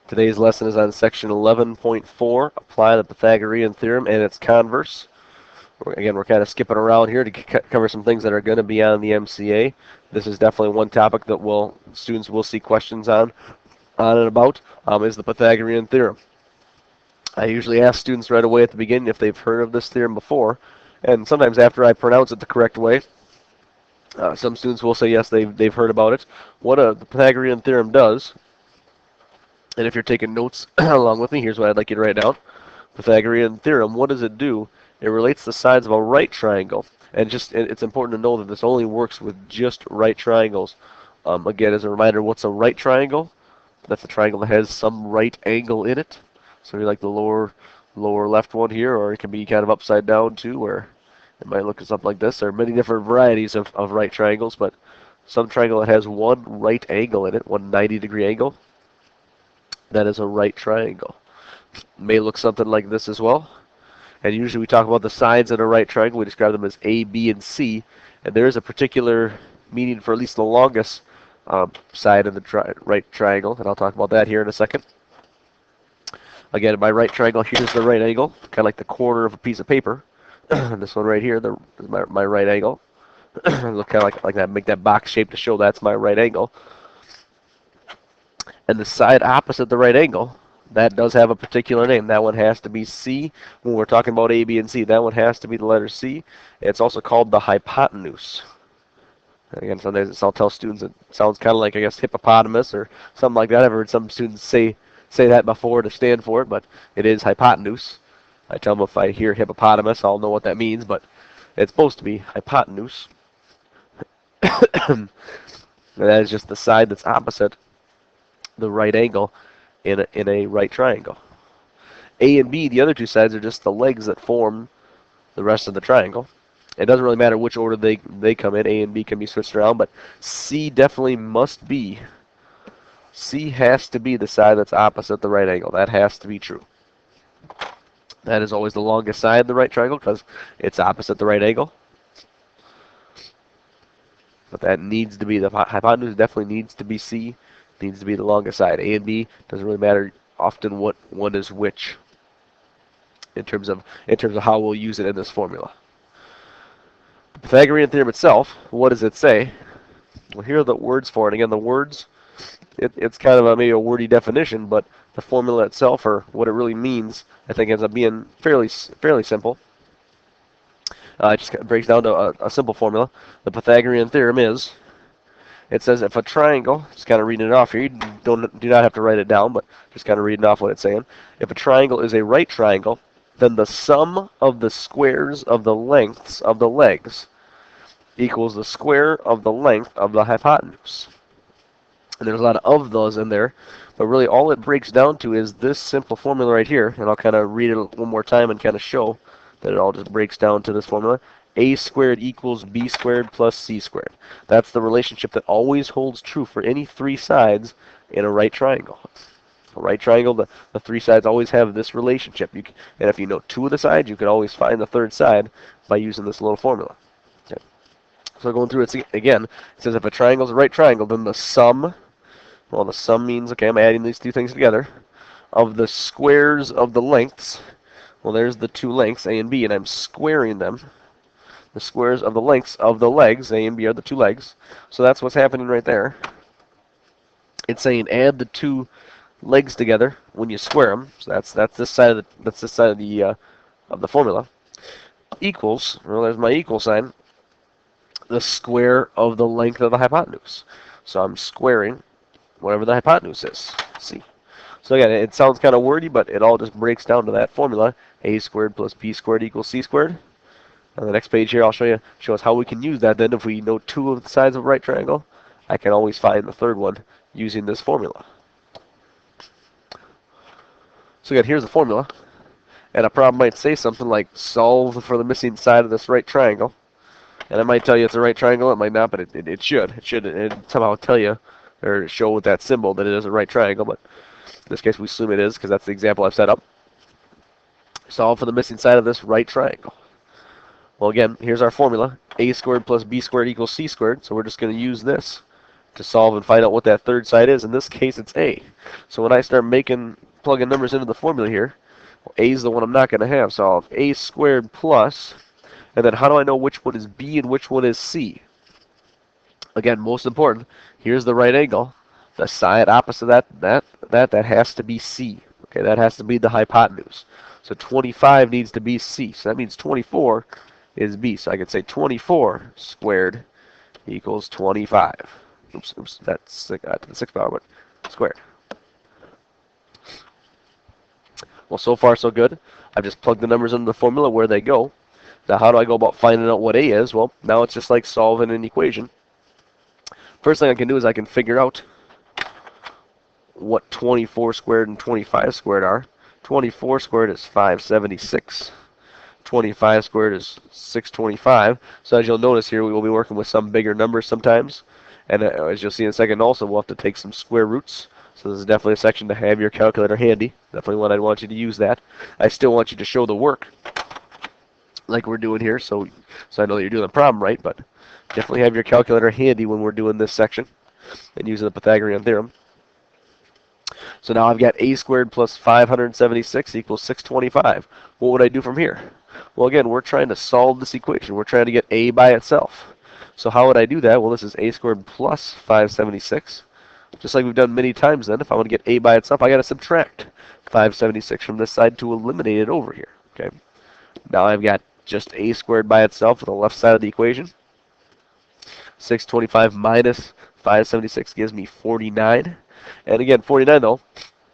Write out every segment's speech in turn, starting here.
Today's lesson is on section 11.4, apply the Pythagorean theorem and its converse. Again, we're kind of skipping around here to cover some things that are going to be on the MCA. This is definitely one topic that students will see questions on and about, is the Pythagorean theorem. I usually ask students right away at the beginning if they've heard of this theorem before, and sometimes after I pronounce it the correct way, some students will say yes, they've heard about it. What the Pythagorean theorem does, and if you're taking notes along with me, here's what I'd like you to write down. Pythagorean theorem, what does it do? It relates the sides of a right triangle. And it's important to know that this only works with just right triangles. Again, as a reminder, what's a right triangle? That's a triangle that has some right angle in it. So you like the lower left one here, or it can be kind of upside down too, where it might look something like this. There are many different varieties of right triangles, but some triangle that has one right angle in it, one 90-degree angle, that is a right triangle. It may look something like this as well. And usually we talk about the sides in a right triangle. We describe them as A, B, and C. And there is a particular meaning for at least the longest side of the right triangle. And I'll talk about that here in a second. Again, my right triangle, here's the right angle, kind of like the corner of a piece of paper. This one right here, my right angle. Look kind of like that, make that box shape to show that's my right angle. And the side opposite the right angle, that does have a particular name. That one has to be C. When we're talking about A, B, and C, that one has to be the letter C. It's also called the hypotenuse. Again, sometimes I'll tell students it sounds kind of like, I guess, hippopotamus or something like that. I've heard some students say that before to stand for it, but it is hypotenuse. I tell them if I hear hippopotamus, I'll know what that means, but it's supposed to be hypotenuse. And that is just the side that's opposite the right angle in a right triangle. A and B, the other two sides, are just the legs that form the rest of the triangle. It doesn't really matter which order they come in. A and B can be switched around, but C definitely must be. C has to be the side that's opposite the right angle. That has to be true. That is always the longest side of the right triangle because it's opposite the right angle. But that needs to be, the hypotenuse definitely needs to be C. Needs to be the longest side. A and B doesn't really matter often what one is which in terms of how we'll use it in this formula. The Pythagorean theorem itself, what does it say? Well, here are the words for it. Again, the words, it's kind of maybe a wordy definition, but the formula itself, or what it really means, I think ends up being fairly simple. It just breaks down to a simple formula. The Pythagorean theorem is, it says if a triangle, just kind of reading it off here, you do not have to write it down, but just kind of reading off what it's saying. If a triangle is a right triangle, then the sum of the squares of the lengths of the legs equals the square of the length of the hypotenuse. And there's a lot of those in there, but really all it breaks down to is this simple formula right here, and I'll kind of read it one more time and kind of show that it all just breaks down to this formula. A squared equals B squared plus C squared. That's the relationship that always holds true for any three sides in a right triangle. A right triangle, the three sides always have this relationship. And if you know two of the sides, you can always find the third side by using this little formula. Okay. So going through it again, it says if a triangle is a right triangle, then the sum, well, the sum means, okay, I'm adding these two things together, of the squares of the lengths, well, there's the two lengths, A and B, and I'm squaring them. The squares of the lengths of the legs, A and B are the two legs. So that's what's happening right there. It's saying add the two legs together when you square them. So that's this side of the formula. Equals, well, there's my equal sign, the square of the length of the hypotenuse. So I'm squaring whatever the hypotenuse is. See. So again, it sounds kind of wordy, but it all just breaks down to that formula. A squared plus B squared equals C squared. On the next page here, I'll show us how we can use that. Then if we know two of the sides of a right triangle, I can always find the third one using this formula. So again, here's the formula. And a problem might say something like, solve for the missing side of this right triangle. And it might tell you it's a right triangle, it might not, but it should. It should somehow tell you, or show with that symbol that it is a right triangle. But in this case, we assume it is, because that's the example I've set up. Solve for the missing side of this right triangle. Well, again, here's our formula. A squared plus B squared equals C squared. So we're just going to use this to solve and find out what that third side is. In this case, it's A. So when I start plugging numbers into the formula here, well, A is the one I'm not going to have. So I'll have A squared plus, and then how do I know which one is B and which one is C? Again, most important, here's the right angle. The side opposite of that has to be C. Okay, that has to be the hypotenuse. So 25 needs to be C. So that means 24 is B. So I could say 24 squared equals 25. Oops, that's to the 6th power, but squared. Well, so far so good. I've just plugged the numbers into the formula where they go. Now, how do I go about finding out what A is? Well, now it's just like solving an equation. First thing I can do is I can figure out what 24 squared and 25 squared are. 24 squared is 576. 25 squared is 625. So as you'll notice here, we will be working with some bigger numbers sometimes. And as you'll see in a second also, we'll have to take some square roots. So this is definitely a section to have your calculator handy. Definitely one I'd want you to use that. I still want you to show the work like we're doing here, so I know that you're doing the problem right, but definitely have your calculator handy when we're doing this section and using the Pythagorean theorem. So now I've got A squared plus 576 equals 625. What would I do from here? Well, again, we're trying to solve this equation. We're trying to get A by itself. So how would I do that? Well, this is A squared plus 576. Just like we've done many times then, if I want to get A by itself, I got to subtract 576 from this side to eliminate it over here. Okay. Now I've got just A squared by itself on the left side of the equation. 625 minus 576 gives me 49. And again, 49 though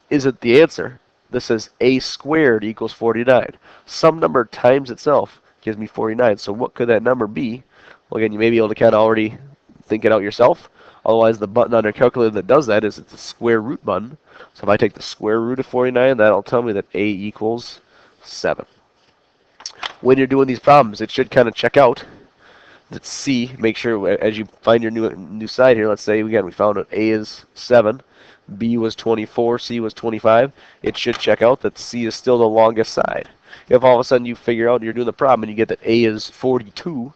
isn't the answer. This says A squared equals 49. Some number times itself gives me 49. So what could that number be? Well, again, you may be able to kind of already think it out yourself. Otherwise, the button on your calculator that does that is it's a square root button. So if I take the square root of 49, that'll tell me that A equals 7. When you're doing these problems, it should kind of check out that C. Make sure as you find your new side here, let's say again we found that A is 7, B was 24, C was 25. It should check out that C is still the longest side. If all of a sudden you figure out you're doing the problem and you get that A is 42,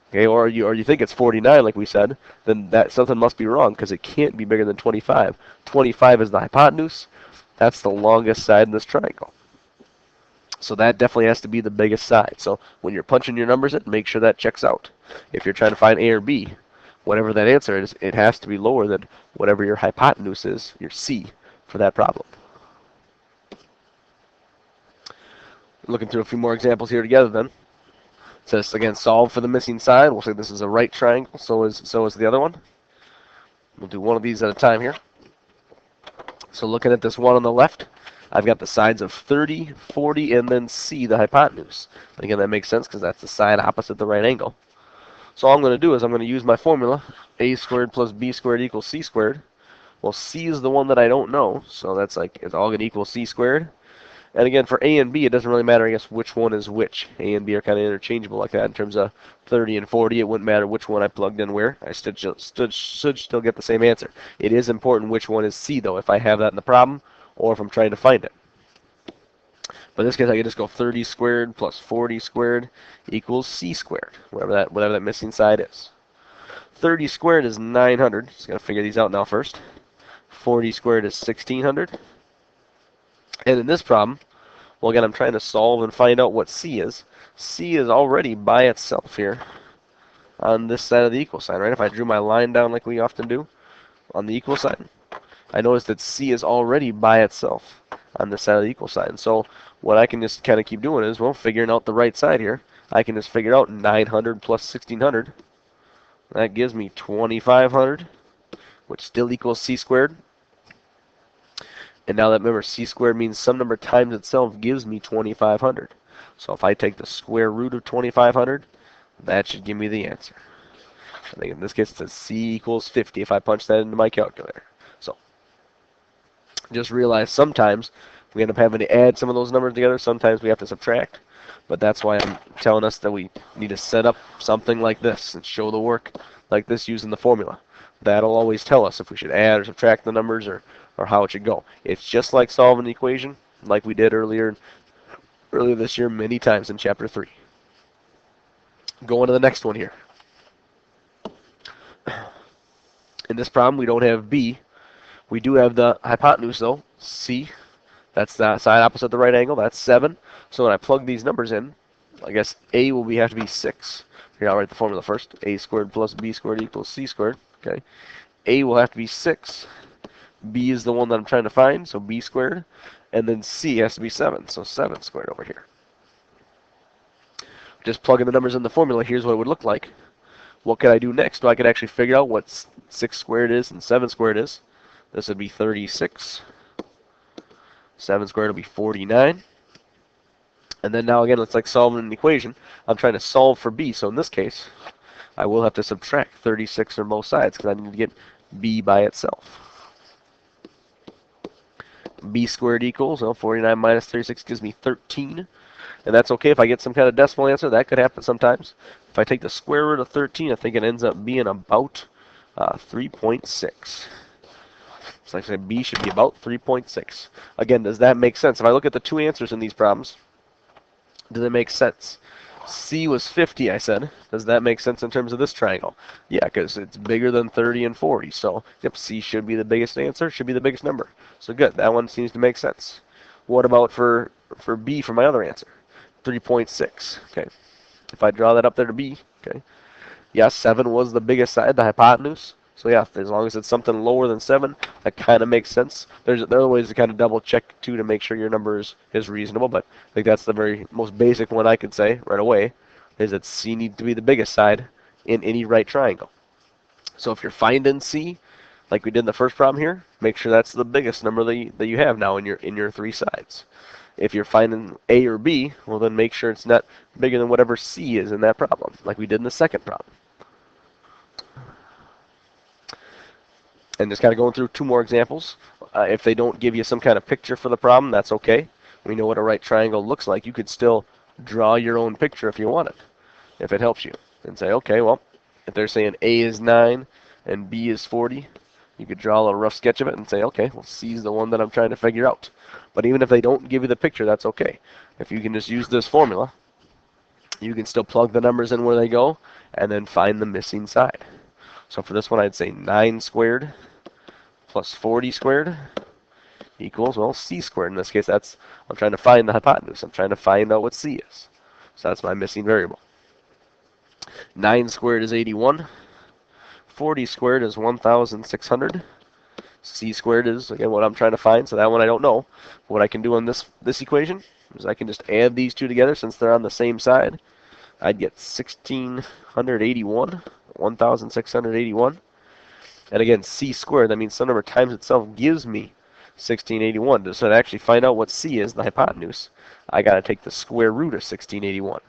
okay, or you think it's 49 like we said, then that something must be wrong because it can't be bigger than 25. 25 is the hypotenuse. That's the longest side in this triangle. So that definitely has to be the biggest side. So when you're punching your numbers in, make sure that checks out. If you're trying to find A or B, whatever that answer is, it has to be lower than whatever your hypotenuse is, your C, for that problem. Looking through a few more examples here together then. It says, again, solve for the missing side. We'll say this is a right triangle, so is the other one. We'll do one of these at a time here. So looking at this one on the left, I've got the sides of 30, 40, and then C, the hypotenuse. Again, that makes sense because that's the side opposite the right angle. So all I'm going to do is I'm going to use my formula, A squared plus B squared equals C squared. Well, C is the one that I don't know, so that's like, it's all going to equal C squared. And again, for A and B, it doesn't really matter, I guess, which one is which. A and B are kind of interchangeable like that in terms of 30 and 40. It wouldn't matter which one I plugged in where. I should still get the same answer. It is important which one is C, though, if I have that in the problem or if I'm trying to find it. But in this case, I can just go 30 squared plus 40 squared equals C squared, whatever that missing side is. 30 squared is 900. Just got to figure these out now first. 40 squared is 1600. And in this problem, well, again, I'm trying to solve and find out what C is. C is already by itself here on this side of the equal sign, right? If I drew my line down like we often do on the equal sign, I notice that C is already by itself on this side of the equal sign. So what I can just kind of keep doing is, well, figuring out the right side here. I can just figure out 900 plus 1600. That gives me 2500, which still equals C squared. And now that, remember, C squared means some number times itself gives me 2500. So if I take the square root of 2500, that should give me the answer. I think in this case it says C equals 50 if I punch that into my calculator. So just realize sometimes we end up having to add some of those numbers together. Sometimes we have to subtract. But that's why I'm telling us that we need to set up something like this and show the work like this using the formula. That'll always tell us if we should add or subtract the numbers or how it should go. It's just like solving an equation like we did earlier this year many times in Chapter 3. Going to the next one here. In this problem, we don't have B. We do have the hypotenuse, though, C. That's the side opposite the right angle. That's 7. So when I plug these numbers in, I guess A will have to be 6. Here, I'll write the formula first. A squared plus B squared equals C squared. Okay. A will have to be 6. B is the one that I'm trying to find, so B squared. And then C has to be 7, so 7 squared over here. Just plugging the numbers in the formula, here's what it would look like. What could I do next? Well, I could actually figure out what 6 squared is and 7 squared is. This would be 36. 7 squared will be 49. And then now again, it's like solving an equation. I'm trying to solve for B, so in this case, I will have to subtract 36 from both sides because I need to get B by itself. B squared equals, well, 49 minus 36 gives me 13. And that's okay if I get some kind of decimal answer. That could happen sometimes. If I take the square root of 13, I think it ends up being about 3.6. So like I said, B should be about 3.6. Again, does that make sense? If I look at the two answers in these problems, does it make sense? C was 50, I said. Does that make sense in terms of this triangle? Yeah, because it's bigger than 30 and 40. So, yep, C should be the biggest answer, should be the biggest number. So good, that one seems to make sense. What about for B for my other answer? 3.6. Okay. If I draw that up there to B, okay. Yeah, 7 was the biggest side, the hypotenuse. So yeah, as long as it's something lower than 7, that kind of makes sense. There are ways to kind of double check too to make sure your number is reasonable, but I think that's the very most basic one I could say right away, is that C needs to be the biggest side in any right triangle. So if you're finding C, like we did in the first problem here, make sure that's the biggest number that you have now in your three sides. If you're finding A or B, well then make sure it's not bigger than whatever C is in that problem, like we did in the second problem. And just kind of going through two more examples. If they don't give you some kind of picture for the problem, that's okay. We know what a right triangle looks like. You could still draw your own picture if you wanted, if it helps you. And say, okay, well, if they're saying A is 9 and B is 40, you could draw a little rough sketch of it and say, okay, well, C is the one that I'm trying to figure out. But even if they don't give you the picture, that's okay. If you can just use this formula, you can still plug the numbers in where they go and then find the missing side. So for this one, I'd say 9 squared plus 40 squared equals, well, C squared. In this case, I'm trying to find the hypotenuse. I'm trying to find out what C is. So that's my missing variable. 9 squared is 81. 40 squared is 1,600. C squared is, again, what I'm trying to find, so that one I don't know. What I can do on this equation is I can just add these two together since they're on the same side. I'd get 1,681, 1,681. And again, C squared, that means some number times itself gives me 1681. So to actually find out what C is, the hypotenuse, I got to take the square root of 1681.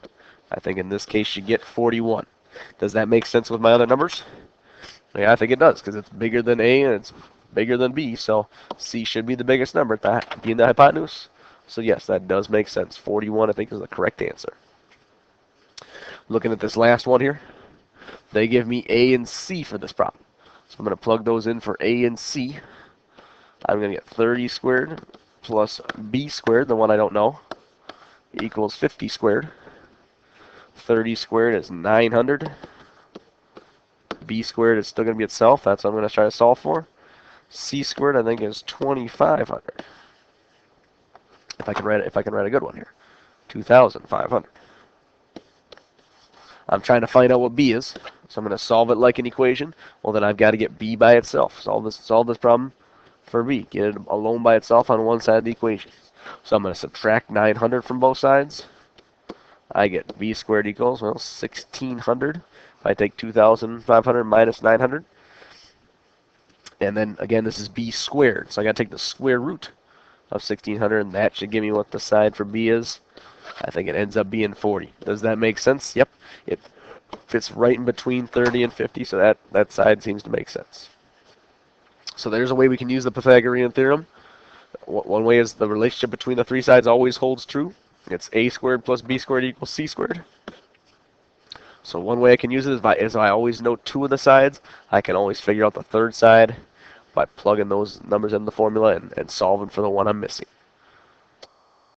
I think in this case you get 41. Does that make sense with my other numbers? Yeah, I think it does, because it's bigger than A and it's bigger than B, so C should be the biggest number, being the hypotenuse. So yes, that does make sense. 41, I think, is the correct answer. Looking at this last one here, they give me A and C for this problem. So I'm going to plug those in for A and C. I'm going to get 30 squared plus B squared, the one I don't know, equals 50 squared. 30 squared is 900. B squared is still going to be itself. That's what I'm going to try to solve for. C squared, I think, is 2,500. If I can write a good one here, 2,500. I'm trying to find out what B is, so I'm going to solve it like an equation. Well, then I've got to get B by itself. Solve this problem for B. Get it alone by itself on one side of the equation. So I'm going to subtract 900 from both sides. I get B squared equals, well, 1,600. If I take 2,500 minus 900. And then, again, this is B squared. So I got to take the square root of 1,600, and that should give me what the side for B is. I think it ends up being 40. Does that make sense? Yep. It fits right in between 30 and 50, so that side seems to make sense. So there's a way we can use the Pythagorean theorem. One way is the relationship between the three sides always holds true. It's A squared plus B squared equals C squared. So one way I can use it is I always know two of the sides. I can always figure out the third side by plugging those numbers in the formula and solving for the one I'm missing.